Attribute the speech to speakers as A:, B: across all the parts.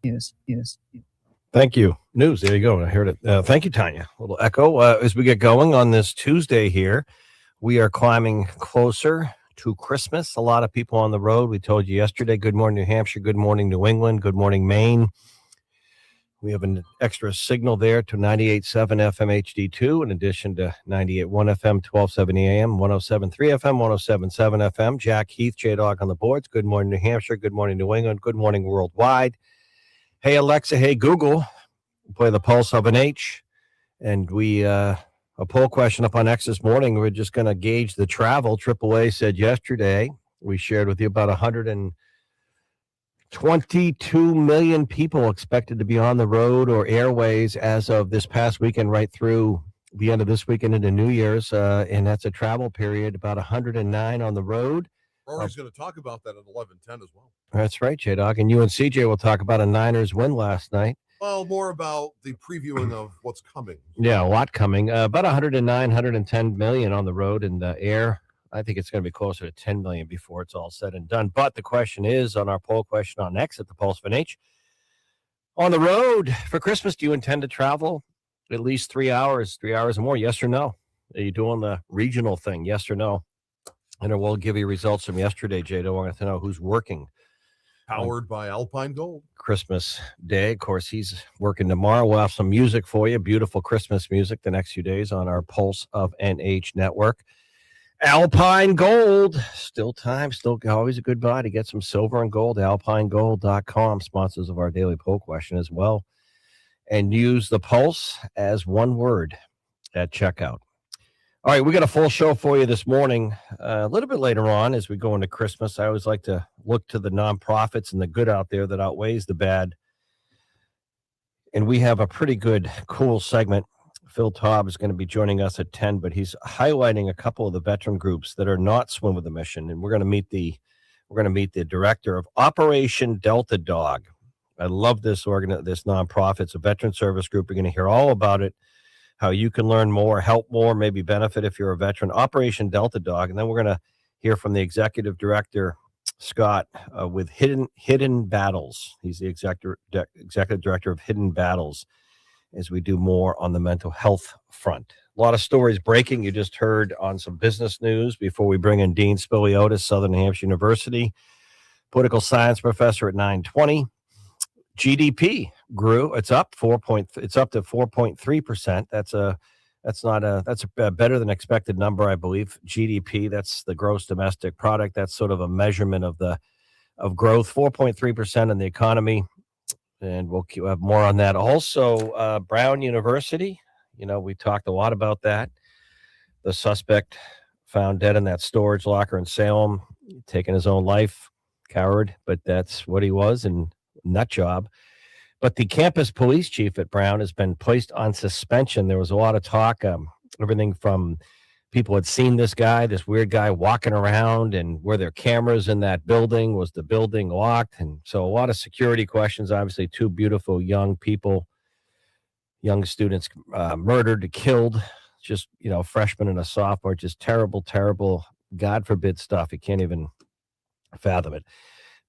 A: News.
B: Thank you. News. There you go. I heard it. Thank you, Tanya. A little echo. As we get going on this Tuesday here, we are climbing closer to Christmas. A lot of people on the road. We told you yesterday, good morning, New Hampshire. Good morning, New England. Good morning, Maine. We have an extra signal there to 98.7 FM HD2 in addition to 98.1 FM, 1270 AM, 107.3 FM, 107.7 FM. Jack Heath, J-Dog on the boards. Good morning, New Hampshire. Good morning, New England. Good morning, worldwide. Hey, Alexa. Hey, Google. We play the Pulse of an H. And we, a poll question up on X this morning. We're just going to gauge the travel. AAA said yesterday, we shared with you about 122 million people expected to be on the road or airways as of this past weekend, right through the end of this weekend into New Year's. And that's a travel period, about 109 on the road.
C: Rory's going to talk about that at 11:10 as well.
B: That's right, J-Dog. And you and CJ will talk about a Niners win last night.
C: Well, more about the previewing of what's coming.
B: Yeah, a lot coming. About 109, 110 million on the road and the air. I think it's going to be closer to 10 million before it's all said and done. But the question is on our poll question on X at the Pulse of an H. On the road for Christmas, do you intend to travel at least 3 hours or more? Yes or no? Are you doing the regional thing? Yes or no? And we'll give you results from yesterday, Jado. I want to know who's working.
C: Powered by Alpine Gold.
B: Christmas Day. Of course, he's working tomorrow. We'll have some music for you, beautiful Christmas music the next few days on our Pulse of NH network. Alpine Gold. Still time, still always a good buy to get some silver and gold. AlpineGold.com, sponsors of our daily poll question as well. And use the Pulse as one word at checkout. All right, we got a full show for you this morning. A little bit later on as we go into Christmas, I always like to look to the nonprofits and the good out there that outweighs the bad. And we have a pretty good, cool segment. Phil Taub is going to be joining us at 10, but he's highlighting a couple of the veteran groups that are not Swim with a Mission. And we're going to meet the director of Operation Delta Dog. I love this nonprofit. It's a veteran service group. We're going to hear all about it. How you can learn more, help more, maybe benefit if you're a veteran. Operation Delta Dog. And then we're going to hear from the executive director, Scott, with Hidden Battles. He's the executive director of Hidden Battles as we do more on the mental health front. A lot of stories breaking. You just heard on some business news before we bring in Dean Spiliotis, Southern New Hampshire University, political science professor at 920. GDP grew. It's up to 4.3%. That's a better than expected number, I believe. GDP, that's the gross domestic product. That's sort of a measurement of growth. 4.3% in the economy, and we'll have more on that. Also, Brown University. We talked a lot about that. The suspect found dead in that storage locker in Salem, taking his own life. Coward, but that's what he was, and nut job. But the campus police chief at Brown has been placed on suspension. There was a lot of talk, everything from people had seen this weird guy walking around, and were there cameras in that building? Was the building locked? And so a lot of security questions. Obviously, two beautiful young students murdered, killed, just, freshman and a sophomore, just terrible, terrible, God forbid stuff. You can't even fathom it.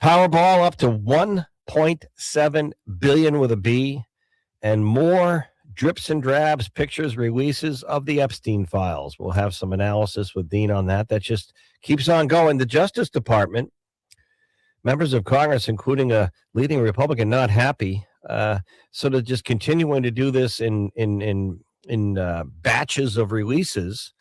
B: Powerball up to 1.7 billion with a B, and more drips and drabs, pictures, releases of the Epstein files. We'll have some analysis with Dean on that. That just keeps on going. The Justice Department, members of Congress, including a leading Republican, not happy. Sort of just continuing to do this in batches of releases.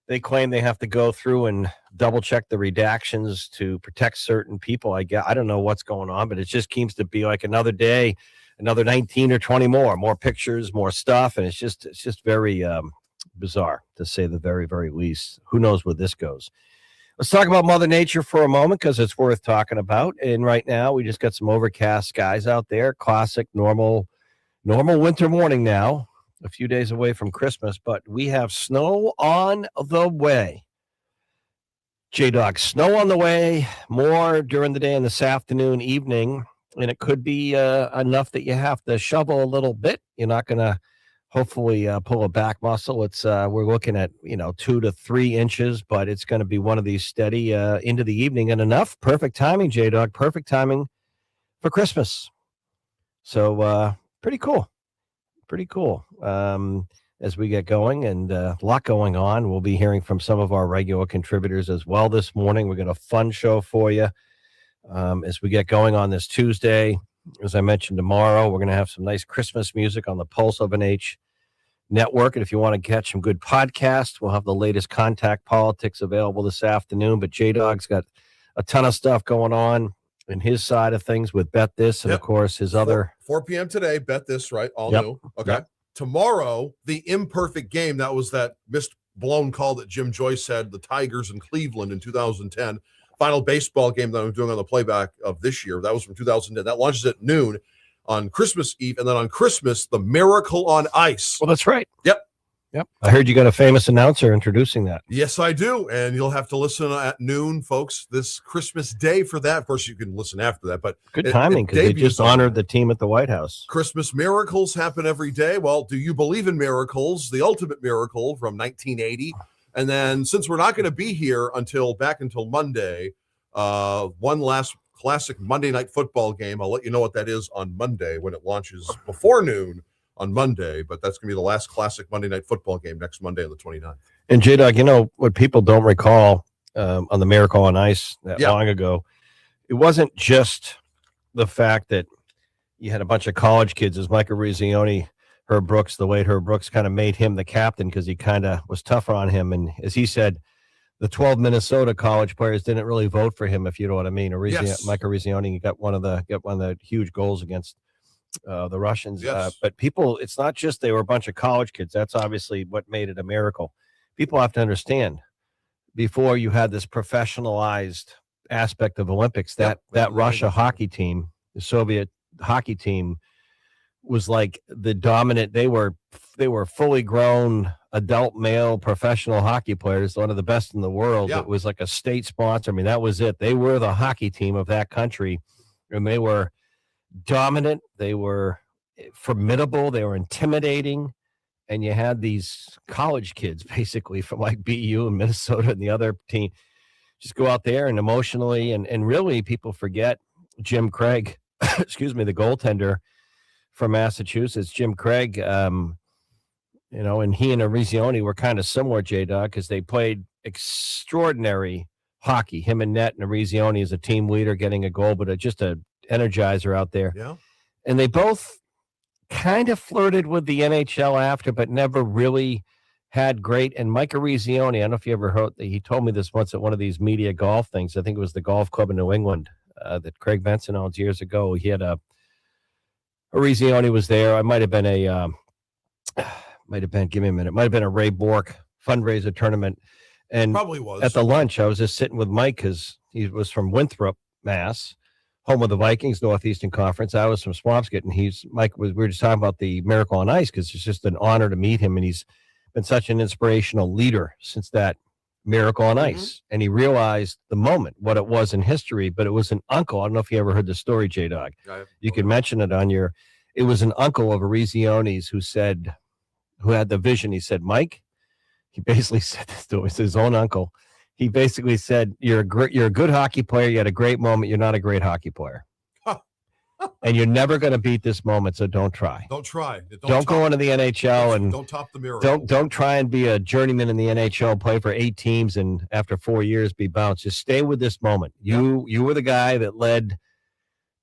B: They claim they have to go through and double check the redactions to protect certain people. I don't know what's going on, but it just seems to be like another day, another 19 or 20 more pictures, more stuff. And it's just very bizarre, to say the very, very least. Who knows where this goes? Let's talk about Mother Nature for a moment, because it's worth talking about. And right now we just got some overcast skies out there. Classic, normal winter morning now. A few days away from Christmas, but we have snow on the way. J-Dog, snow on the way, more during the day and this afternoon, evening, and it could be enough that you have to shovel a little bit. You're not going to hopefully pull a back muscle. It's we're looking at 2 to 3 inches, but it's going to be one of these steady into the evening, and enough. Perfect timing, J-Dog. Perfect timing for Christmas. So pretty cool. Pretty cool. As we get going and a lot going on, we'll be hearing from some of our regular contributors as well this morning. We got a fun show for you as we get going on this Tuesday. As I mentioned, tomorrow we're going to have some nice Christmas music on the Pulse of an H network. And if you want to catch some good podcasts, we'll have the latest Contact Politics available this afternoon. But J-Dog's got a ton of stuff going on in his side of things with Bet This and,
C: Yep.
B: of course, his other.
C: 4 p.m. today, Bet This, right? All
B: Yep.
C: new. Okay.
B: Yep.
C: Tomorrow, the imperfect game. That was that missed blown call that Jim Joyce had, the Tigers in Cleveland in 2010. Final baseball game that I'm doing on the playback of this year. That was from 2010. That launches at noon on Christmas Eve. And then on Christmas, the Miracle on Ice.
B: Well, that's right.
C: Yep.
B: Yep. I heard you got a famous announcer introducing that.
C: Yes, I do. And you'll have to listen at noon, folks, this Christmas Day for that. Of course, you can listen after that. But
B: good timing because they just honored the team at the White House.
C: Christmas miracles happen every day. Well, do you believe in miracles? The ultimate miracle from 1980. And then since we're not going to be here until Monday, one last classic Monday Night Football game. I'll let you know what that is on Monday when it launches before noon on Monday. But that's going to be the last classic Monday Night Football game next Monday on the 29th.
B: And J-Dog, you know what people don't recall on the Miracle on Ice that long ago, it wasn't just the fact that you had a bunch of college kids, as Michael Rizioni, Herb Brooks, the way Herb Brooks kind of made him the captain because he kind of was tougher on him. And as he said, the 12 Minnesota college players didn't really vote for him, if you know what I mean. Michael Rizioni got one of the huge goals against the Russians.
C: Yes.
B: But people, it's not just they were a bunch of college kids. That's obviously what made it a miracle. People have to understand, before you had this professionalized aspect of Olympics, that Russia hockey team, the Soviet hockey team, was like the dominant. They were fully grown adult male professional hockey players, one of the best in the world.
C: Yeah.
B: It was like a state sponsor. I mean, that was it. They were the hockey team of that country, and they were dominant. They were formidable. They were intimidating. And you had these college kids basically from like BU and Minnesota and the other team just go out there and emotionally and really people forget Jim Craig, excuse me, the goaltender from Massachusetts, Jim Craig, and he and Arizioni were kind of similar, J-Dog, because they played extraordinary hockey. Him and Net and Arizioni as a team leader getting a goal, but just a energizer out there.
C: Yeah.
B: And they both kind of flirted with the NHL after, but never really had great. And Mike Arizioni, I don't know if you ever heard, he told me this once at one of these media golf things. I think it was the golf club in New England that Craig Benson owns years ago. He had Arizioni was there. I might have been give me a minute. Might have been a Ray Bork fundraiser tournament. And
C: probably was
B: at the lunch, I was just sitting with Mike because he was from Winthrop, Mass., home of the Vikings, Northeastern Conference. I was from Swampscott, and we were just talking about the Miracle on Ice because it's just an honor to meet him, and he's been such an inspirational leader since that Miracle on Ice. And he realized the moment, what it was in history, but it was an uncle. I don't know if you ever heard the story, J-Dog. You could mention it it was an uncle of Arizioni's who had the vision. He said, Mike, he basically said this to him, it's his own uncle. He basically said, you're a good hockey player. You had a great moment. You're not a great hockey player. And you're never going to beat this moment, so don't try.
C: Don't try.
B: Don't go into the NHL and
C: don't top the miracle.
B: Don't try and be a journeyman in the NHL, play for 8 teams, and after 4 years be bounced. Just stay with this moment. You were the guy that led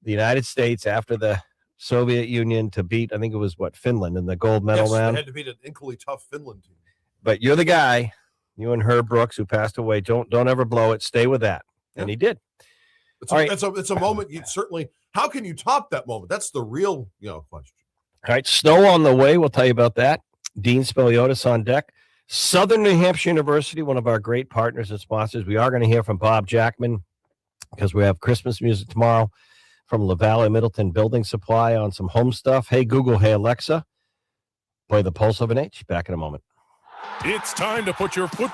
B: the United States after the Soviet Union to beat, I think it was Finland in the gold medal round.
C: They had to beat an equally tough Finland team.
B: But you're the guy. You and Herb Brooks, who passed away, don't ever blow it. Stay with that. And he did.
C: It's a moment you certainly. How can you top that moment? That's the real question.
B: All right, snow on the way. We'll tell you about that. Dean Spiliotis on deck. Southern New Hampshire University, one of our great partners and sponsors. We are going to hear from Bob Jackman because we have Christmas music tomorrow from LaValle Middleton Building Supply on some home stuff. Hey, Google. Hey, Alexa. Play the Pulse of an H. Back in a moment.
A: It's time to put your foot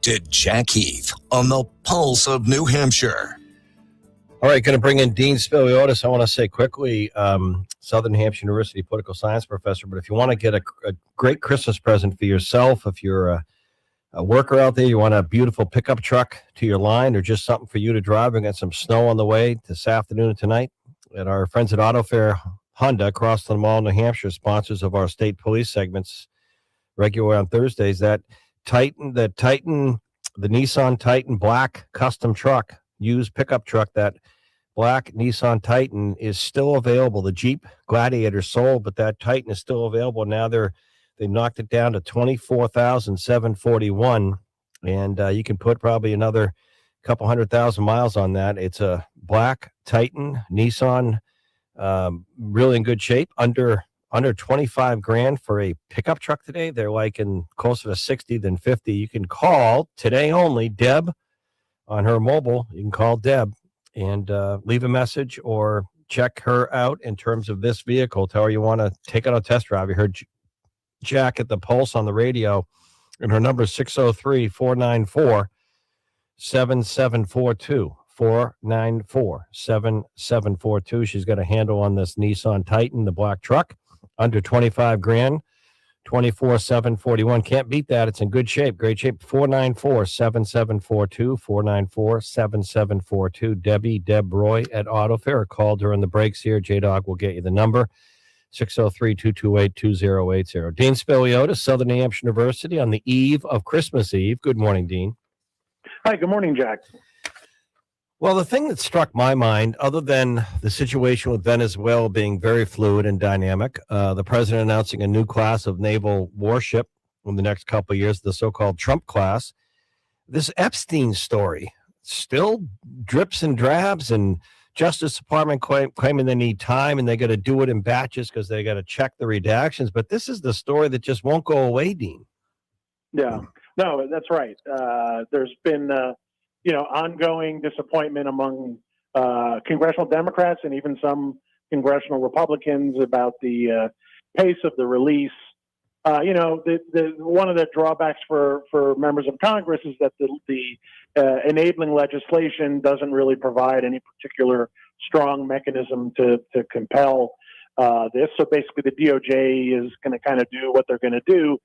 D: uninterrupted Jack Heath on the pulse of New Hampshire.
B: All right, going to bring in Dean Spiliotis. I want to say quickly, Southern Hampshire University political science professor, but if you want to get a great Christmas present for yourself, if you're a worker out there, you want a beautiful pickup truck to your line or just something for you to drive, we got some snow on the way this afternoon and tonight. And our friends at Auto Fair Honda across the mall, New Hampshire, sponsors of our state police segments regular on Thursdays. The Nissan Titan black custom truck, used pickup truck, that black Nissan Titan is still available. The Jeep Gladiator sold, but that Titan is still available. Now they knocked it down to $24,741, and you can put probably another couple 100,000 miles on that. It's a black Titan Nissan, really in good shape. Under 25 grand for a pickup truck today. They're like in closer to 60 than 50. You can call today only Deb on her mobile. You can call Deb and leave a message or check her out in terms of this vehicle. Tell her you want to take it on a test drive. You heard Jack at the Pulse on the radio, and her number is 603-494-7742. 494-7742. She's got a handle on this Nissan Titan, the black truck, under 25 grand, 24,741. Can't beat that. It's in good shape, great shape. 494-7742, 494-7742. Deb Roy at Auto Fair. Call during the breaks here. J-Dog will get you the number, 603-228-2080. Dean Spiliotis, Southern New Hampshire University, on the eve of Christmas Eve. Good morning, Dean.
E: Hi, good morning, Jack.
B: Well, the thing that struck my mind, other than the situation with Venezuela being very fluid and dynamic, the president announcing a new class of naval warship in the next couple of years, the so-called Trump class, this Epstein story still drips and drabs, and Justice Department claiming they need time and they got to do it in batches because they got to check the redactions. But this is the story that just won't go away, Dean.
E: Yeah, no, that's right. There's been ongoing disappointment among congressional Democrats and even some congressional Republicans about the pace of the release. One of the drawbacks for members of Congress is that the enabling legislation doesn't really provide any particular strong mechanism to compel this. So basically, the DOJ is going to kind of do what they're going to do.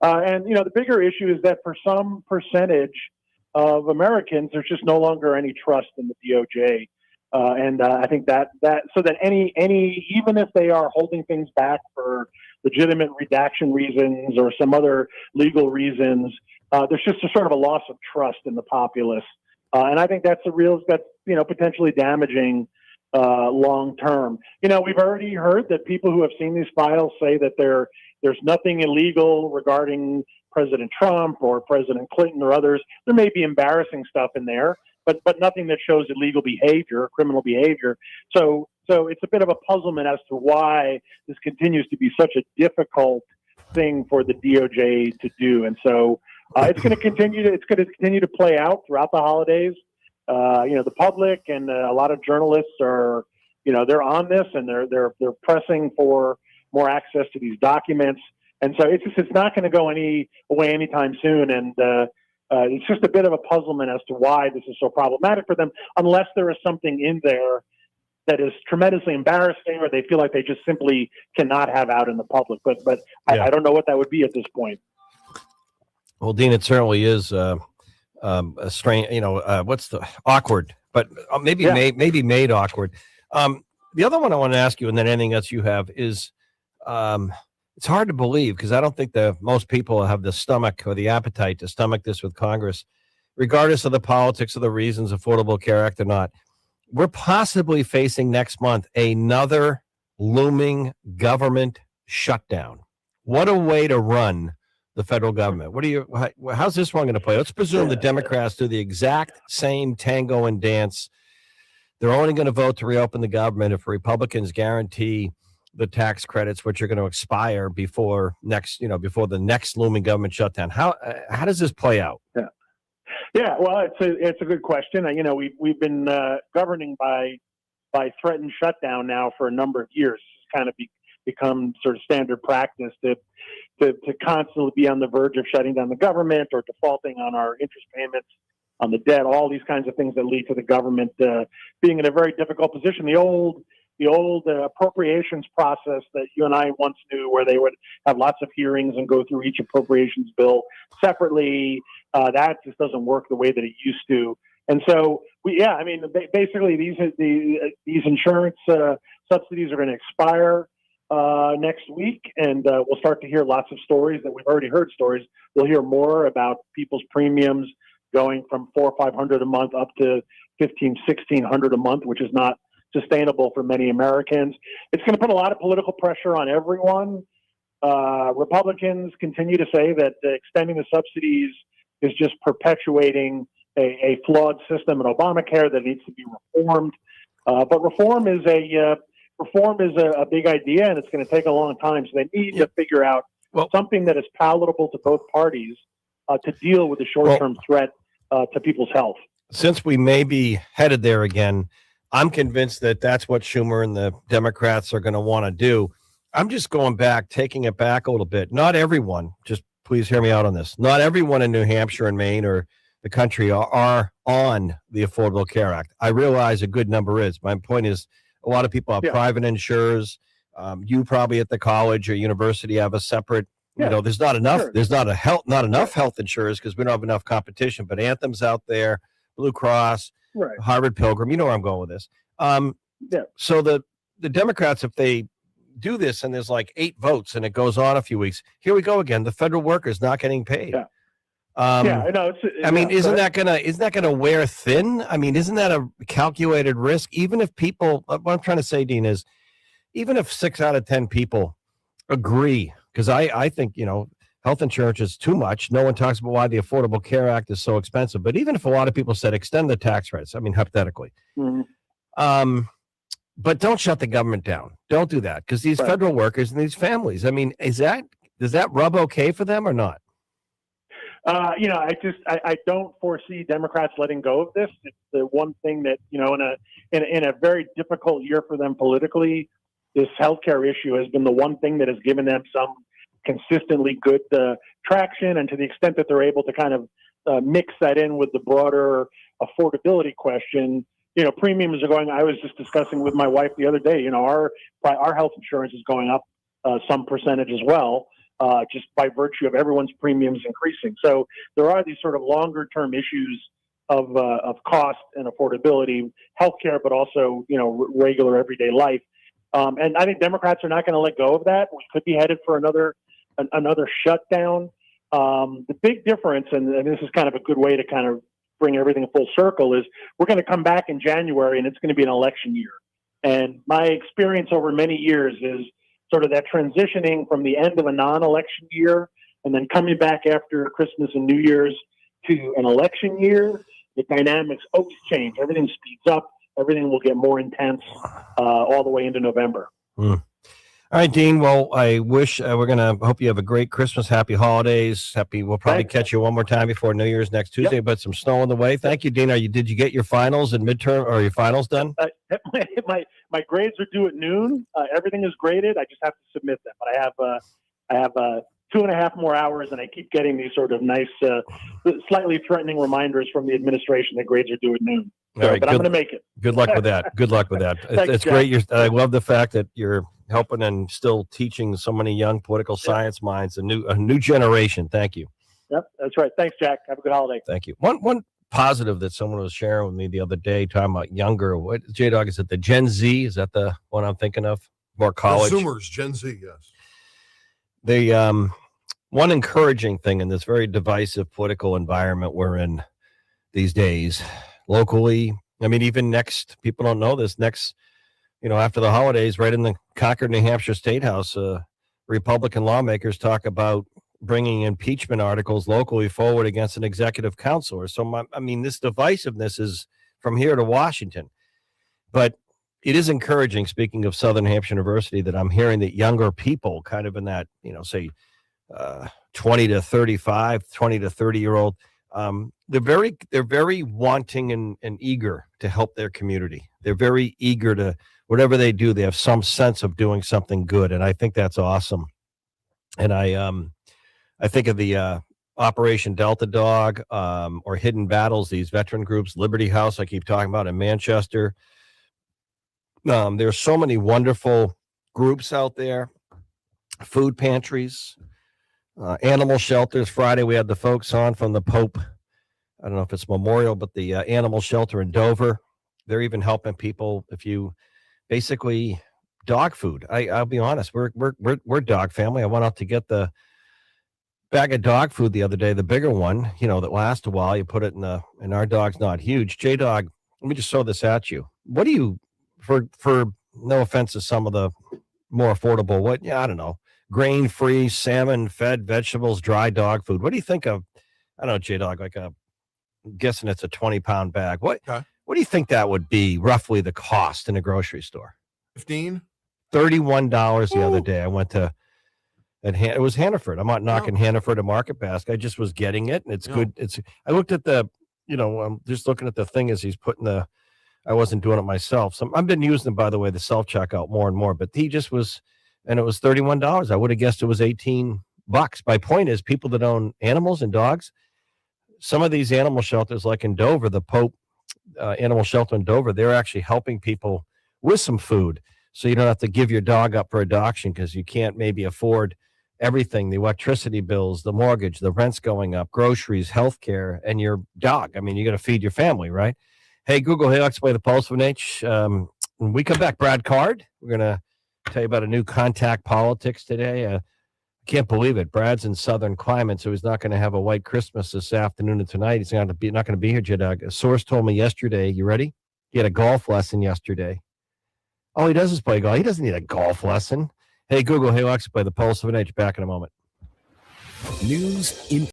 E: The bigger issue is that for some percentage of Americans, there's just no longer any trust in the DOJ. I think that so that any even if they are holding things back for legitimate redaction reasons or some other legal reasons, there's just a sort of a loss of trust in the populace. And I think that's potentially damaging long term. We've already heard that people who have seen these files say that there's nothing illegal regarding President Trump or President Clinton or others. There may be embarrassing stuff in there, but nothing that shows illegal behavior, criminal behavior. So it's a bit of a puzzlement as to why this continues to be such a difficult thing for the DOJ to do. And so it's going to continue to play out throughout the holidays. The public and a lot of journalists are, they're on this and they're pressing for more access to these documents. And so it's not going to go away anytime soon. And it's just a bit of a puzzlement as to why this is so problematic for them, unless there is something in there that is tremendously embarrassing or they feel like they just simply cannot have out in the public. But yeah. I don't know what that would be at this point.
B: Well, Dean, it certainly is a strange, what's the awkward, but maybe made awkward. The other one I want to ask you, and then anything else you have, is it's hard to believe because I don't think that most people have the stomach or the appetite to stomach this with Congress, regardless of the politics or the reasons, Affordable Care Act or not. We're possibly facing next month another looming government shutdown. What a way to run the federal government. How's this one going to play? Let's presume the Democrats do the exact same tango and dance. They're only going to vote to reopen the government if Republicans guarantee the tax credits, which are going to expire before the next looming government shutdown. How does this play out?
E: Yeah. Well, it's a good question. We've been governing by threatened shutdown now for a number of years. It's kind of become sort of standard practice to constantly be on the verge of shutting down the government or defaulting on our interest payments on the debt, all these kinds of things that lead to the government being in a very difficult position. The old appropriations process that you and I once knew, where they would have lots of hearings and go through each appropriations bill separately, that just doesn't work the way that it used to. And so, basically, these insurance subsidies are going to expire next week, and we'll start to hear lots of stories that we've already heard stories. We'll hear more about people's premiums going from $400 or $500 a month up to $1,500, $1,600 a month, which is not sustainable for many Americans. It's going to put a lot of political pressure on everyone. Republicans continue to say that extending the subsidies is just perpetuating a flawed system in Obamacare that needs to be reformed. But reform is a big idea, and it's going to take a long time. So they need to figure out something that is palatable to both parties to deal with the short-term threat to people's health.
B: Since we may be headed there again, I'm convinced that that's what Schumer and the Democrats are going to want to do. I'm just going back, taking it back a little bit. Not everyone, just please hear me out on this. Not everyone in New Hampshire and Maine or the country are on the Affordable Care Act. I realize a good number is. My point is, a lot of people have private insurers. You probably at the college or university have a separate. There's not enough. Sure. There's not enough health insurers because we don't have enough competition. But Anthem's out there, Blue Cross, Harvard Pilgrim. You know where I'm going with this. So the Democrats, if they do this and there's like 8 votes and it goes on a few weeks, here we go again. The federal workers not getting paid.
E: I know.
B: Isn't that gonna wear thin? I mean, isn't that a calculated risk? Even if people, what I'm trying to say, Dean, is even if 6 out of 10 people agree, because I think health insurance is too much. No one talks about why the Affordable Care Act is so expensive. But even if a lot of people said extend the tax rates, I mean, hypothetically, but don't shut the government down. Don't do that, because these federal workers and these families. I mean, does that rub okay for them or not?
E: I don't foresee Democrats letting go of this. It's the one thing that, in a very difficult year for them politically, this healthcare issue has been the one thing that has given them some consistently good traction. And to the extent that they're able to kind of mix that in with the broader affordability question, premiums are going. I was just discussing with my wife the other day, our health insurance is going up some percentage as well. Just by virtue of everyone's premiums increasing. So there are these sort of longer term issues of cost and affordability, healthcare, but also, regular everyday life. And I think Democrats are not going to let go of that. We could be headed for another shutdown. The big difference, and this is kind of a good way to kind of bring everything full circle, is we're going to come back in January and it's going to be an election year. And my experience over many years is sort of that transitioning from the end of a non-election year and then coming back after Christmas and New Year's to an election year, the dynamics always change. Everything speeds up. Everything will get more intense all the way into November.
B: All right, Dean. Well, I wish hope you have a great Christmas. Happy holidays. We'll probably catch you one more time before New Year's next Tuesday, but some snow on the way. Thank you, Dean. Did you get your finals and midterm or your finals done?
E: My grades are due at noon. Everything is graded. I just have to submit them. But I have 2.5 more hours, and I keep getting these sort of nice, slightly threatening reminders from the administration that grades are due at noon. So,
B: all right,
E: but I'm going to make it.
B: Good luck with that. Good luck with that. It's great. I love the fact that you're helping and still teaching so many young political science minds, a new generation. Thank you.
E: Yep, that's right. Thanks, Jack. Have a good holiday.
B: Thank you. One positive that someone was sharing with me the other day, talking about younger. What, J-Dog, is it the Gen Z? Is that the one I'm thinking of? More college.
C: Zoomers, Gen Z, yes.
B: They one encouraging thing in this very divisive political environment we're in these days, locally. I mean, even people don't know this. After the holidays, right in the Concord, New Hampshire State House, Republican lawmakers talk about bringing impeachment articles locally forward against an executive counselor. So, this divisiveness is from here to Washington. But it is encouraging, speaking of Southern Hampshire University, that I'm hearing that younger people kind of in that, say, 20 to 35, 20 to 30-year-old, they're very wanting and eager to help their community. They're very eager to whatever they do, they have some sense of doing something good. And I think that's awesome. And I think of the Operation Delta Dog, or Hidden Battles, these veteran groups, Liberty House, I keep talking about in Manchester. There's so many wonderful groups out there, food pantries, animal shelters. Friday, we had the folks on from the Pope. I don't know if it's Memorial, but the animal shelter in Dover. They're even helping people if you basically dog food. I'll be honest, we're dog family. I went out to get the bag of dog food the other day, the bigger one, that lasts a while. You put it and our dog's not huge. J Dog, let me just throw this at you. What do you, for no offense to some of the more affordable, I don't know, grain free, salmon fed vegetables, dry dog food. What do you think of, I don't know, J Dog, I'm guessing it's a 20-pound bag. What do you think that would be roughly the cost in a grocery store?
C: 15?
B: $31 the other day. I went to, it was Hannaford. I'm not knocking Hannaford or Market Basket. I just was getting it, and it's good. I looked at I'm just looking at the thing as he's putting I wasn't doing it myself. So I've been using, by the way, the self-checkout more and more, but he just was, and it was $31. I would have guessed it was $18. My point is, people that own animals and dogs, some of these animal shelters, like in Dover, the Pope Animal Shelter in Dover, they're actually helping people with some food. So you don't have to give your dog up for adoption because you can't maybe afford everything, the electricity bills, the mortgage, the rent's going up, groceries, healthcare, and your dog. I mean, you got to feed your family, right? Hey, Google, hey, let's play the Pulse of an H. When we come back, Brad Card, we're going to tell you about a new contact politics today. I can't believe it. Brad's in southern climate, so he's not going to have a white Christmas this afternoon and tonight. He's not going to be here, J-Dog. A source told me yesterday, you ready? He had a golf lesson yesterday. All he does is play golf. He doesn't need a golf lesson. Hey, Google, hey, Alexa, play the Pulse of an Age. Back in a moment.
F: News,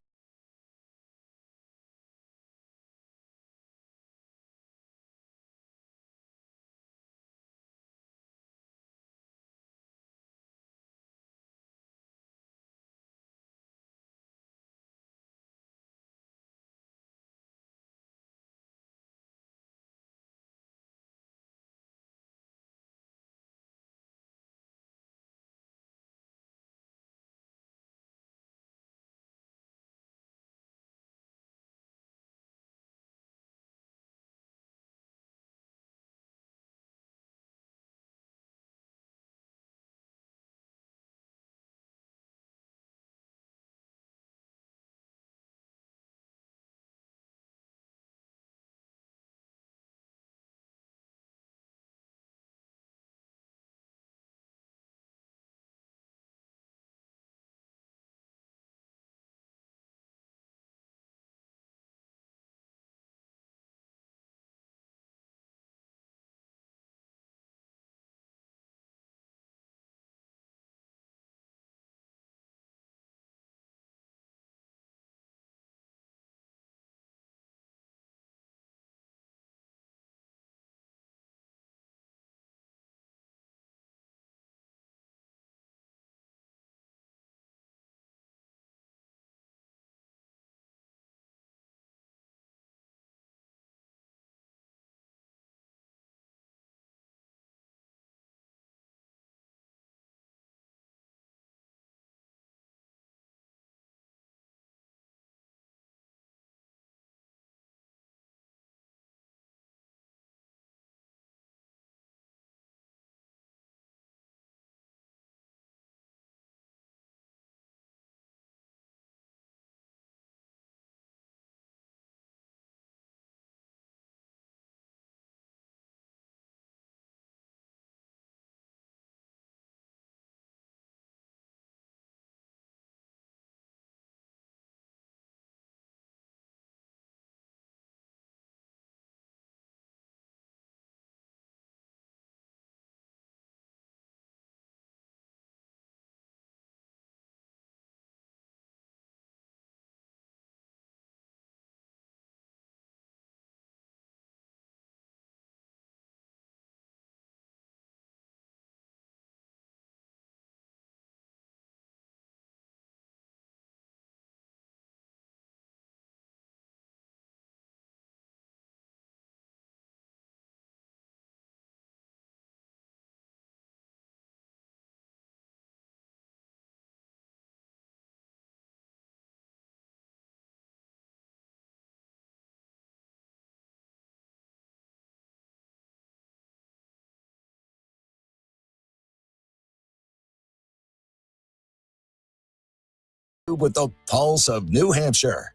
D: with the pulse of New Hampshire.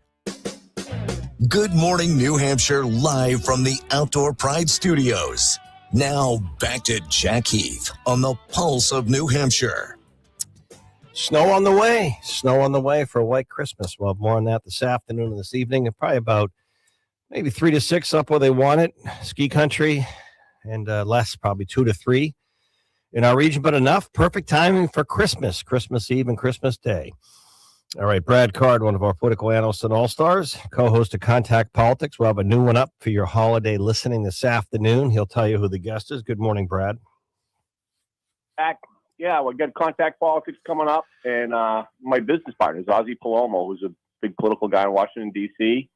D: Good morning, New Hampshire, live from the Outdoor Pride Studios. Now back to Jack Heath on the pulse of New Hampshire.
B: Snow on the way. Snow on the way for a white Christmas. We'll have more on that this afternoon and this evening. And probably about maybe 3 to 6 up where they want it. Ski country. And less, probably 2 to 3 in our region. But enough. Perfect timing for Christmas. Christmas Eve and Christmas Day. All right. Brad Card, one of our political analysts and all-stars, co-host of Contact Politics. We'll have a new one up for your holiday listening this afternoon. He'll tell you who the guest is. Good morning, Brad.
F: Yeah, we got Contact Politics coming up, and my business partner is Ozzie Palomo, who's a big political guy in Washington, D.C.,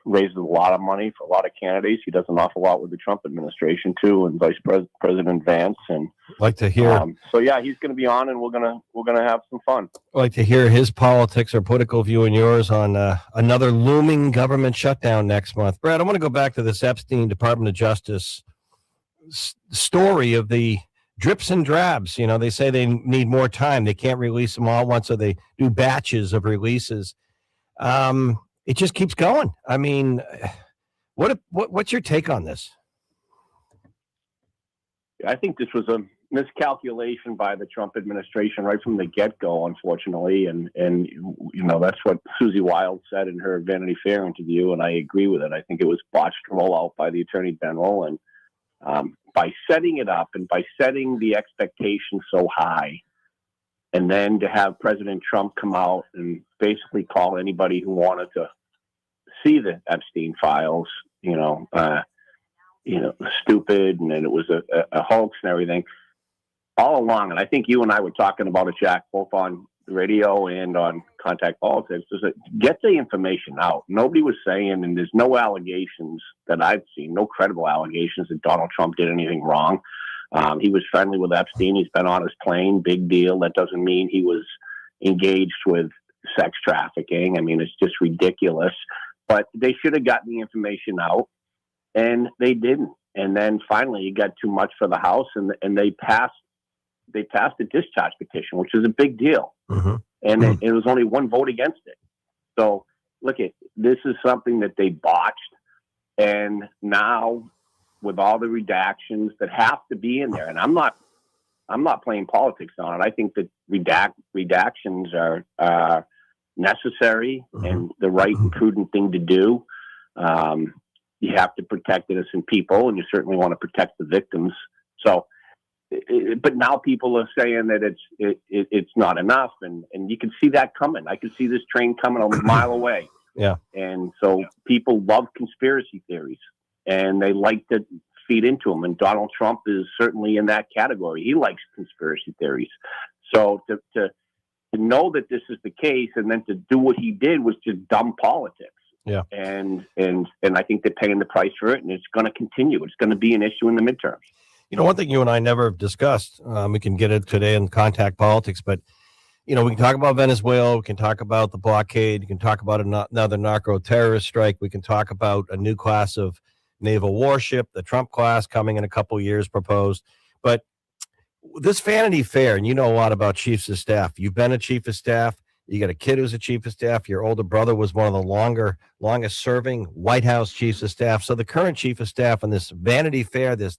F: raises a lot of money for a lot of candidates. He does an awful lot with the Trump administration, too, and Vice President Vance. And
B: Like to hear.
F: So, yeah, he's going to be on, and we're gonna have some fun.
B: I'd like to hear his politics or political view and yours on another looming government shutdown next month. Brad, I want to go back to this Epstein Department of Justice story of the drips and drabs. You know, they say they need more time. They can't release them all at once, so they do batches of releases. It just keeps going. I mean, what's your take on this?
F: I think this was a miscalculation by the Trump administration right from the get-go, unfortunately. And you know, that's what Susie Wild said in her Vanity Fair interview, and I agree with it. I think it was botched rollout by the Attorney General, and by setting it up and by setting the expectation so high, and then to have President Trump come out and basically call anybody who wanted to see the Epstein files, stupid, and then it was a hoax and everything all along. And I think you and I were talking about it, Jack, both on the radio and on Contact Politics, is that get the information out. Nobody was saying, and there's no allegations that I've seen, no credible allegations that Donald Trump did anything wrong. He was friendly with Epstein. He's been on his plane. Big deal. That doesn't mean he was engaged with sex trafficking. I mean, it's just ridiculous. But they should have gotten the information out, and they didn't. And then finally, it got too much for the House, and they passed a discharge petition, which is a big deal.
B: Mm-hmm.
F: And it was only one vote against it. So look, this is something that they botched, and now with all the redactions that have to be in there, and I'm not playing politics on it. I think that redactions are necessary and the right and prudent thing to do. You have to protect innocent people, and you certainly want to protect the victims. So, but now people are saying that it's not enough, and you can see that coming. I can see this train coming a mile away.
B: Yeah.
F: And so people love conspiracy theories, and they like to feed into them. And Donald Trump is certainly in that category. He likes conspiracy theories. So to know that this is the case, and then to do what he did was just dumb politics.
B: Yeah.
F: And I think they're paying the price for it, and it's going to continue. It's going to be an issue in the midterms.
B: You know, one thing you and I never have discussed, we can get it today in Contact Politics, but, you know, we can talk about Venezuela. We can talk about the blockade. We can talk about another narco-terrorist strike. We can talk about a new class of naval warship, the Trump class coming in a couple of years proposed. But this Vanity Fair, and you know a lot about chiefs of staff. You've been a chief of staff. You got a kid who's a chief of staff. Your older brother was one of the longest serving White House chiefs of staff. So the current chief of staff on this Vanity Fair, this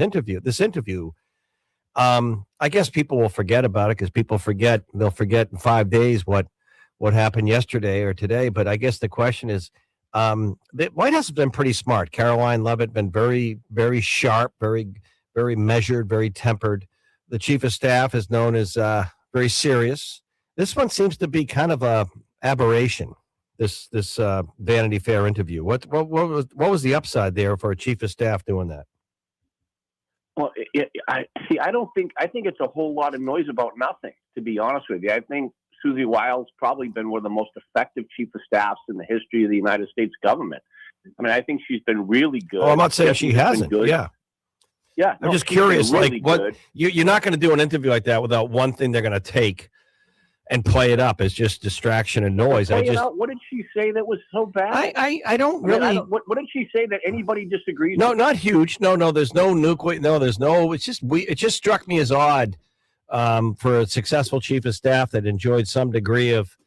B: interview, I guess people will forget about it because people forget. They'll forget in 5 days what happened yesterday or today. But I guess the question is, the White House has been pretty smart. Caroline Leavitt been very, very sharp, very, very measured, very tempered. The chief of staff is known as very serious. This one seems to be kind of a aberration. This Vanity Fair interview. What was the upside there for a chief of staff doing that?
F: Well, I think it's a whole lot of noise about nothing, to be honest with you. I think Susie Wild's probably been one of the most effective chief of staffs in the history of the United States government. I mean, I think she's been really good.
B: Oh, I'm not saying she hasn't.
F: Good.
B: Yeah.
F: Yeah.
B: I'm just curious,
F: really
B: like what
F: good.
B: You're not going to do an interview like that without one thing they're going to take and play it up as just distraction and noise.
F: What did she say that was so bad?
B: I don't really.
F: What did she say that anybody disagrees
B: No,
F: with?
B: not huge. No, there's no nuclear. No, there's no. It's just it just struck me as odd for a successful chief of staff that enjoyed some degree of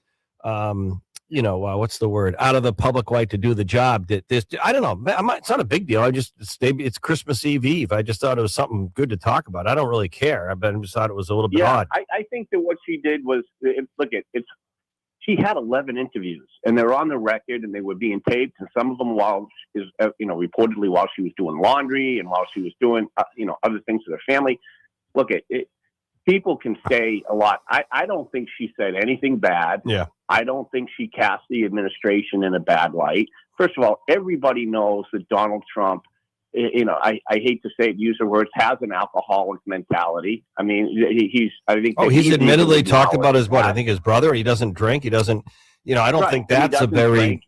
B: what's the word? Out of the public light to do the job. That this, I don't know. It's not a big deal. It's Christmas Eve. I just thought it was something good to talk about. I don't really care. I just thought it was a little bit odd.
F: I think that what she did was, she had 11 interviews, and they're on the record, and they were being taped, and some of them reportedly while she was doing laundry and while she was doing, other things to their family. Look, people can say a lot. I don't think she said anything bad.
B: Yeah.
F: I don't think she cast the administration in a bad light. First of all, everybody knows that Donald Trump, I hate to say it, use the words, has an alcoholic mentality. I mean, he's
B: admittedly talked about his what? I think his brother. He doesn't drink. He doesn't. I don't think that's that's very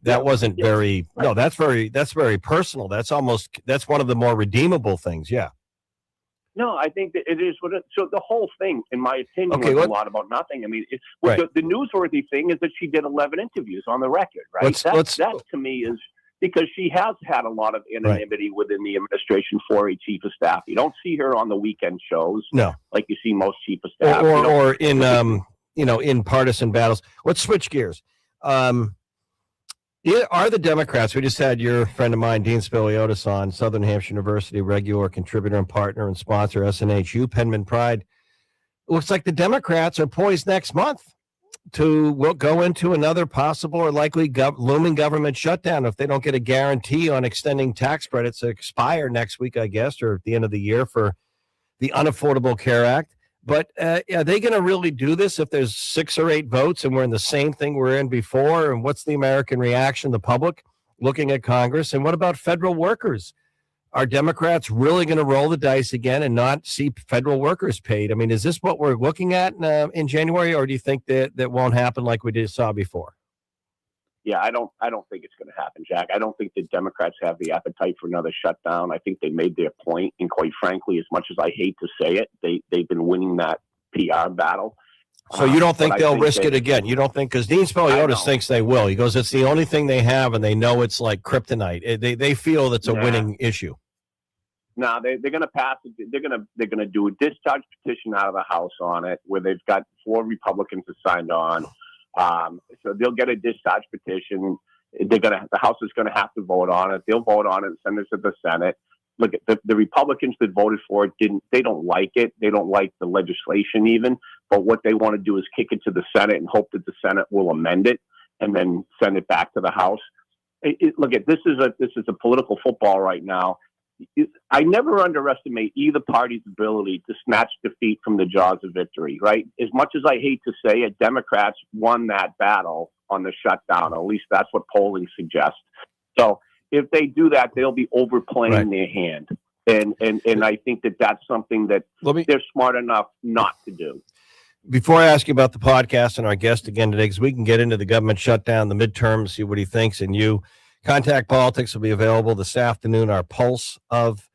B: personal. That's one of the more redeemable things. Yeah.
F: No, I think that it is so the whole thing, in my opinion, was a lot about nothing. I mean, the newsworthy thing is that she did 11 interviews on the record, right? That to me is because she has had a lot of anonymity within the administration for a chief of staff. You don't see her on the weekend shows, like you see most chief of staff,
B: or in in partisan battles. Let's switch gears. Are the Democrats? We just had your friend of mine, Dean Spiliotis, on, Southern Hampshire University regular contributor and partner and sponsor, SNHU Penman Pride. It looks like the Democrats are poised next month to go into another possible or likely looming government shutdown if they don't get a guarantee on extending tax credits that expire next week, I guess, or at the end of the year for the Unaffordable Care Act. But are they going to really do this if there's 6 or 8 votes and we're in the same thing we're in before? And what's the American reaction, the public looking at Congress? And what about federal workers? Are Democrats really going to roll the dice again and not see federal workers paid? I mean, is this what we're looking at in January, or do you think that won't happen like we saw before?
F: Yeah, I don't think it's going to happen, Jack. I don't think the Democrats have the appetite for another shutdown. I think they made their point, and quite frankly, as much as I hate to say it, they've been winning that PR battle.
B: So you don't think they'll risk it again? You don't think, because Dean Spiliotis thinks they will. He goes, it's the only thing they have, and they know it's like kryptonite. They feel it's a winning issue.
F: No, they're going to pass it. They're going to do a discharge petition out of the House on it, where they've got 4 Republicans that signed on. So they'll get a discharge petition. The House is going to have to vote on it. They'll vote on it and send it to the Senate. Look, the Republicans that voted for it they don't like it. They don't like the legislation even. But what they want to do is kick it to the Senate and hope that the Senate will amend it and then send it back to the House. Look, this is a political football right now. I never underestimate either party's ability to snatch defeat from the jaws of victory, right? As much as I hate to say it, Democrats won that battle on the shutdown. At least that's what polling suggests. So if they do that, they'll be overplaying their hand. And I think that's something that they're smart enough not to do.
B: Before I ask you about the podcast and our guest again today, because we can get into the government shutdown, the midterms, see what he thinks, and you. Contact Politics will be available this afternoon. Our Pulse of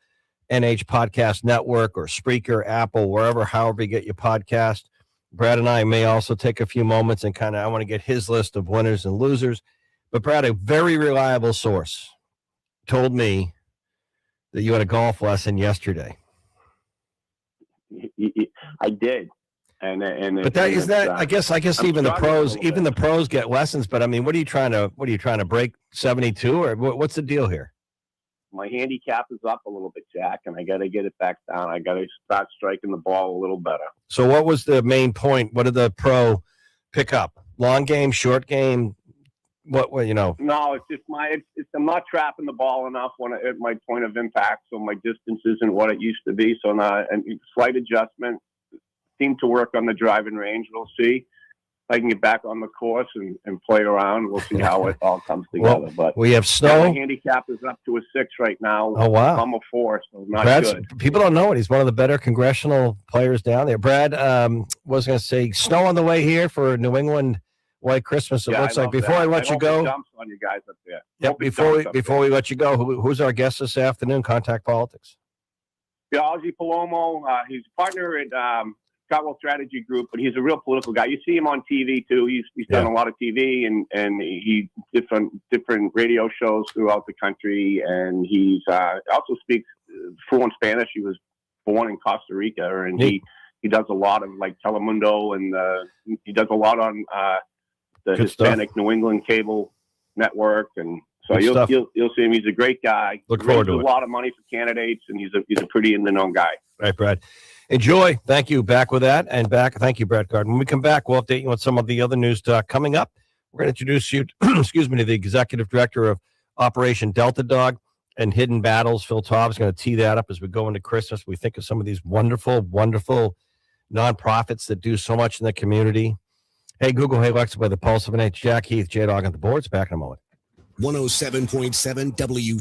B: NH Podcast Network or Spreaker, Apple, however you get your podcast. Brad and I may also take a few moments and I want to get his list of winners and losers. But Brad, a very reliable source told me that you had a golf lesson yesterday.
F: I did.
B: But I guess even the pros get lessons. But I mean, what are you trying to break 72 or what's the deal here?
F: My handicap is up a little bit, Jack, and I got to get it back down. I got to start striking the ball a little better.
B: So what was the main point? What did the pro pick up? Long game, short game? What
F: No, it's just I'm not trapping the ball enough at my point of impact, so my distance isn't what it used to be. So now, and slight adjustment. Seem to work on the driving range. We'll see if I can get back on the course and play around. We'll see how it all comes together. But
B: we have snow.
F: My handicap is up to a 6 right now.
B: Oh wow!
F: I'm a 4, so not good.
B: People don't know it. He's one of the better congressional players down there. Brad was going to say snow on the way here for New England White Christmas. It looks like. Before I let you go,
F: dumps on you guys up there.
B: Yep. Before we let you go, who's our guest this afternoon? Contact Politics.
F: Ozzy Palomo. He's a partner at Scotwell Strategy Group, but he's a real political guy. You see him on TV too. He's done a lot of TV and he different radio shows throughout the country, and he's also speaks fluent Spanish. He was born in Costa Rica, and he does a lot of like Telemundo, and he does a lot on the
B: Good stuff.
F: Hispanic New England cable network, and so
B: Good stuff.
F: you'll see him. He's a great guy.
B: Look
F: He
B: forward
F: raises
B: to it.
F: a lot of money for candidates, and he's a pretty in the know guy.
B: All right, Brad. Enjoy. Thank you. Back with that and back. Thank you, Brad Card. When we come back, we'll update you on some of the other news coming up. We're going to introduce you, excuse me, to the executive director of Operation Delta Dog and Hidden Battles. Phil Taub is going to tee that up as we go into Christmas. We think of some of these wonderful, wonderful nonprofits that do so much in the community. Hey, Google, hey, Alexa, by the Pulse of an H. Jack Heath, J-Dog on the boards. Back in a moment.
G: 107.7 W.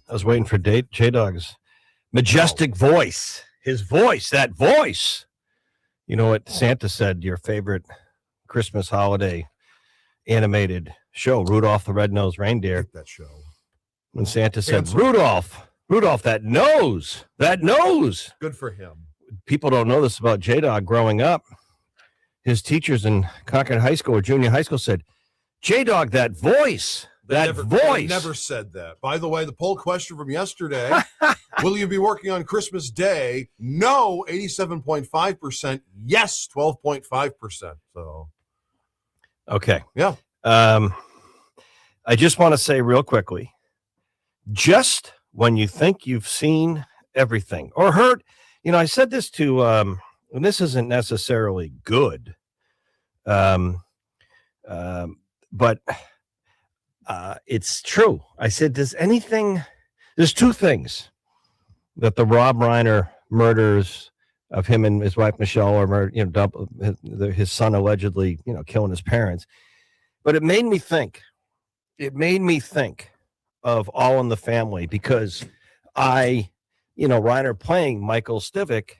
B: I was waiting for J-Dog's majestic voice. His voice, that voice. You know what Santa said, your favorite Christmas holiday animated show, Rudolph the Red-Nosed Reindeer.
C: Hate that show.
B: When Santa said,
C: Cancel.
B: Rudolph, that nose.
C: Good for him.
B: People don't know this about J-Dog growing up. His teachers in Concord High School or junior high school said, J-Dog, that voice. That
C: They
B: voice.
C: never said that. By the way, the poll question from yesterday, will you be working on Christmas Day? No, 87.5%. Yes, 12.5%. So,
B: Okay.
C: yeah.
B: I just want to say real quickly, just when you think you've seen everything or heard, I said this to, and this isn't necessarily good, but it's true. I said, there's two things that the Rob Reiner murders of him and his wife Michelle, or his son allegedly, killing his parents. But it made me think. It made me think of All in the Family, because Reiner playing Michael Stivic,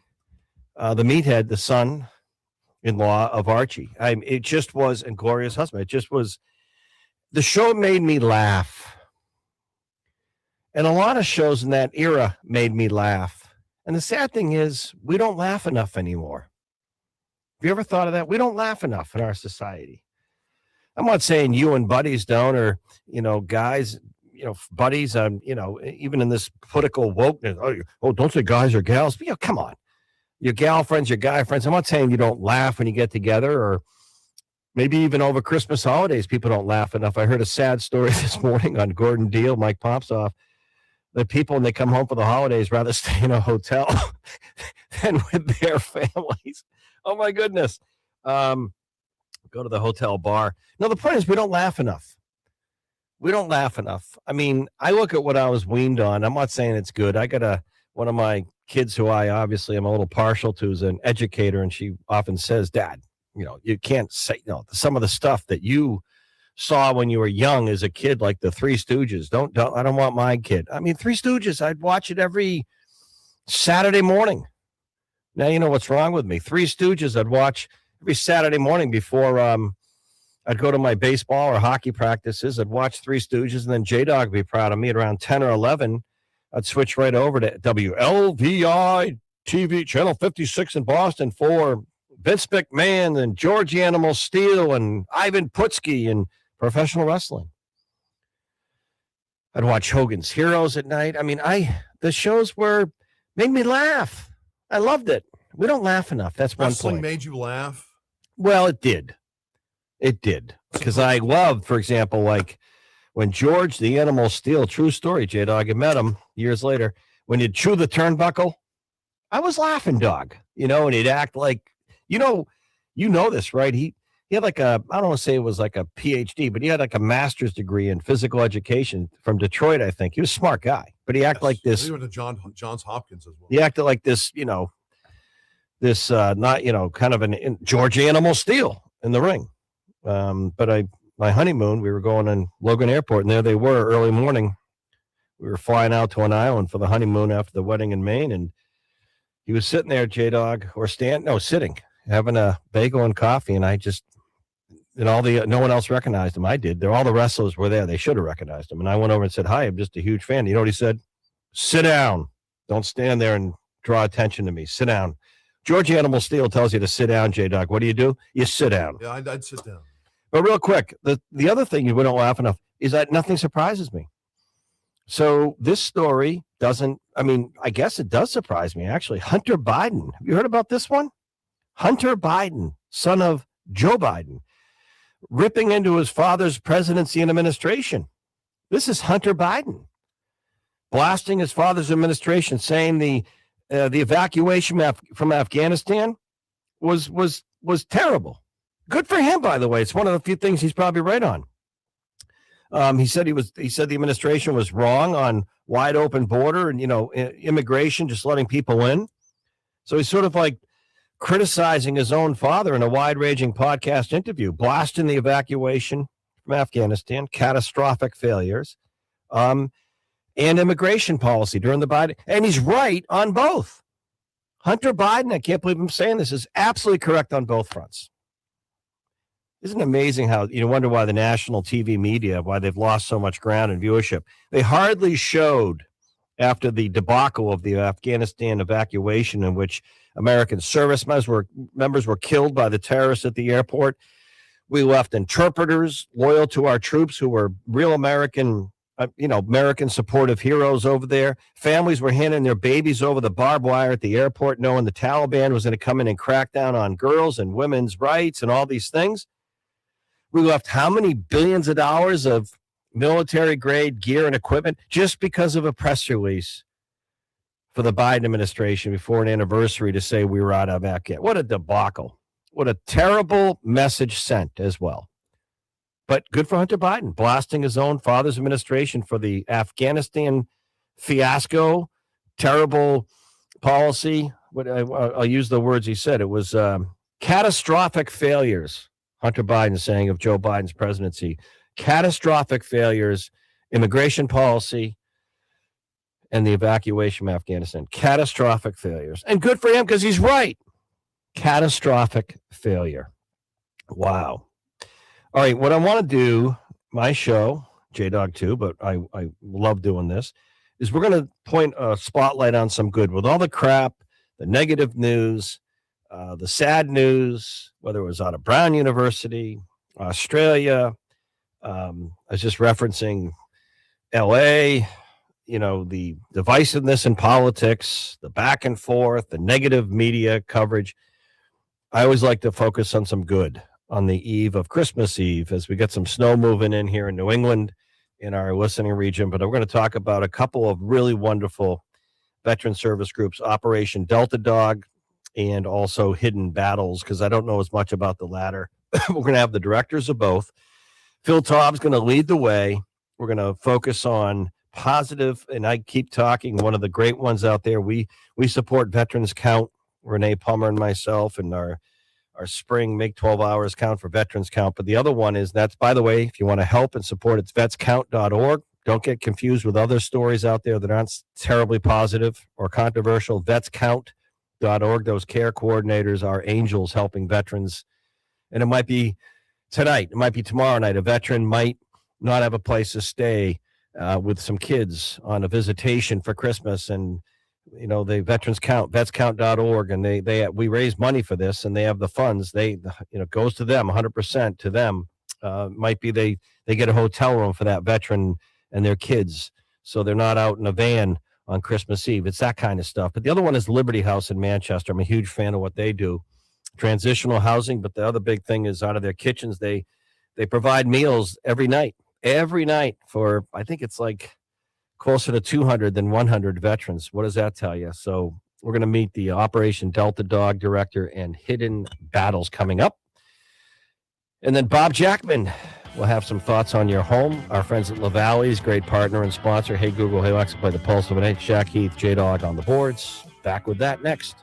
B: the meathead, the son-in-law of Archie. It just was, and Gloria's husband. It just was. The show made me laugh. And a lot of shows in that era made me laugh. And the sad thing is, we don't laugh enough anymore. Have you ever thought of that? We don't laugh enough in our society. I'm not saying you and buddies don't, or, guys, buddies, even in this political wokeness. Oh, don't say guys or gals. But, come on. Your gal friends, your guy friends. I'm not saying you don't laugh when you get together, or maybe even over Christmas holidays, people don't laugh enough. I heard a sad story this morning on Gordon Deal, Mike Popsoff. The people, when they come home for the holidays, rather stay in a hotel than with their families. Oh, my goodness. Go to the hotel bar. No, the point is, we don't laugh enough. We don't laugh enough. I mean, I look at what I was weaned on. I'm not saying it's good. I got one of my kids who I obviously am a little partial to is an educator, and she often says, Dad, you can't say, some of the stuff that you saw when you were young as a kid, like the Three Stooges. I don't want my kid. I mean, Three Stooges, I'd watch it every Saturday morning. Now you know what's wrong with me. Three Stooges, I'd watch every Saturday morning before I'd go to my baseball or hockey practices. I'd watch Three Stooges, and then J-Dog would be proud of me. At around 10 or 11, I'd switch right over to WLVI TV, Channel 56 in Boston for Vince McMahon and George Animal Steel and Ivan Putski and professional wrestling. I'd watch Hogan's Heroes at night. I mean, the shows made me laugh. I loved it. We don't laugh enough. That's one
C: Wrestling
B: point.
C: made you laugh?
B: Well, it did. It did. Because I loved, for example, like when George the Animal Steel, true story, J-Dog, I met him years later, when he'd chew the turnbuckle, I was laughing, dog, and he'd act like, you know this, right? He had like I don't want to say it was like a PhD, but he had like a master's degree in physical education from Detroit, I think. He was a smart guy, but he acted like this.
C: He went to Johns Hopkins as well.
B: He acted like this, kind of an George Animal Steel in the ring. But my honeymoon, we were going in Logan Airport, and there they were early morning. We were flying out to an island for the honeymoon after the wedding in Maine, and he was sitting there, J-Dog, sitting, having a bagel and coffee, and no one else recognized him. I did. All the wrestlers were there. They should have recognized him. And I went over and said, hi, I'm just a huge fan. You know what he said? Sit down. Don't stand there and draw attention to me. Sit down. George Animal Steel tells you to sit down, J-Dog. What do? You sit down.
C: Yeah, I'd sit down.
B: But real quick, the other thing we don't laugh enough is that nothing surprises me. So this story I guess it does surprise me, actually. Hunter Biden. Have you heard about this one? Hunter Biden, son of Joe Biden, ripping into his father's presidency and administration. This is Hunter Biden blasting his father's administration, saying the evacuation from Afghanistan was terrible. Good for him, by the way. It's one of the few things he's probably right on. He said the administration was wrong on wide open border and, immigration, just letting people in. So he's sort of like criticizing his own father in a wide-ranging podcast interview, blasting the evacuation from Afghanistan, catastrophic failures, and immigration policy during the Biden. And he's right on both. Hunter Biden, I can't believe I'm saying this, is absolutely correct on both fronts. Isn't it amazing how you wonder why the national TV media, why they've lost so much ground in viewership? They hardly showed after the debacle of the Afghanistan evacuation, in which American service members were killed by the terrorists at the airport. We left interpreters loyal to our troops who were real American, American supportive heroes over there. Families were handing their babies over the barbed wire at the airport, knowing the Taliban was going to come in and crack down on girls and women's rights and all these things. We left how many billions of dollars of military-grade gear and equipment just because of a press release for the Biden administration before an anniversary to say we were out of Afghanistan. What a debacle. What a terrible message sent as well. But good for Hunter Biden, blasting his own father's administration for the Afghanistan fiasco, terrible policy. I'll use the words he said. It was catastrophic failures, Hunter Biden saying of Joe Biden's presidency. Catastrophic failures, immigration policy, and the evacuation of Afghanistan. Catastrophic failures. And good for him because he's right. Catastrophic failure. Wow. All right, what I want to do, my show, J-Dog 2, but I love doing this, is we're going to point a spotlight on some good. With all the crap, the negative news, the sad news, whether it was out of Brown University, Australia, I was just referencing L.A., the divisiveness in politics, the back and forth, the negative media coverage. I always like to focus on some good on the eve of Christmas Eve as we get some snow moving in here in New England in our listening region. But we're going to talk about a couple of really wonderful veteran service groups, Operation Delta Dog and also Hidden Battles, because I don't know as much about the latter. We're going to have the directors of both. Phil Taub's going to lead the way. We're going to focus on positive, and I keep talking, one of the great ones out there. We support Veterans Count, Renee Palmer and myself, and our spring Make 12 Hours Count for Veterans Count. But the other one is, that's, by the way, if you want to help and support, it's vetscount.org. Don't get confused with other stories out there that aren't terribly positive or controversial. Vetscount.org. Those care coordinators are angels helping veterans. And it might be tonight, it might be tomorrow night. A veteran might not have a place to stay with some kids on a visitation for Christmas, and the Veterans Count, vetscount.org, and we raise money for this, and they have the funds. Goes to them 100% to them. Might be they get a hotel room for that veteran and their kids, so they're not out in a van on Christmas Eve. It's that kind of stuff. But the other one is Liberty House in Manchester. I'm a huge fan of what they do, transitional housing. But the other big thing is, out of their kitchens, they provide meals every night for, I think it's like closer to 200 than 100 veterans. What does that tell you? So we're going to meet the Operation Delta Dog director and Hidden Battles coming up. And then Bob Jackman will have some thoughts on your home. Our friends at LaValley's, great partner and sponsor. Hey, Google, hey, Alexa, play the Pulse of an 8. Jack Heath, J-Dog on the boards. Back with that next.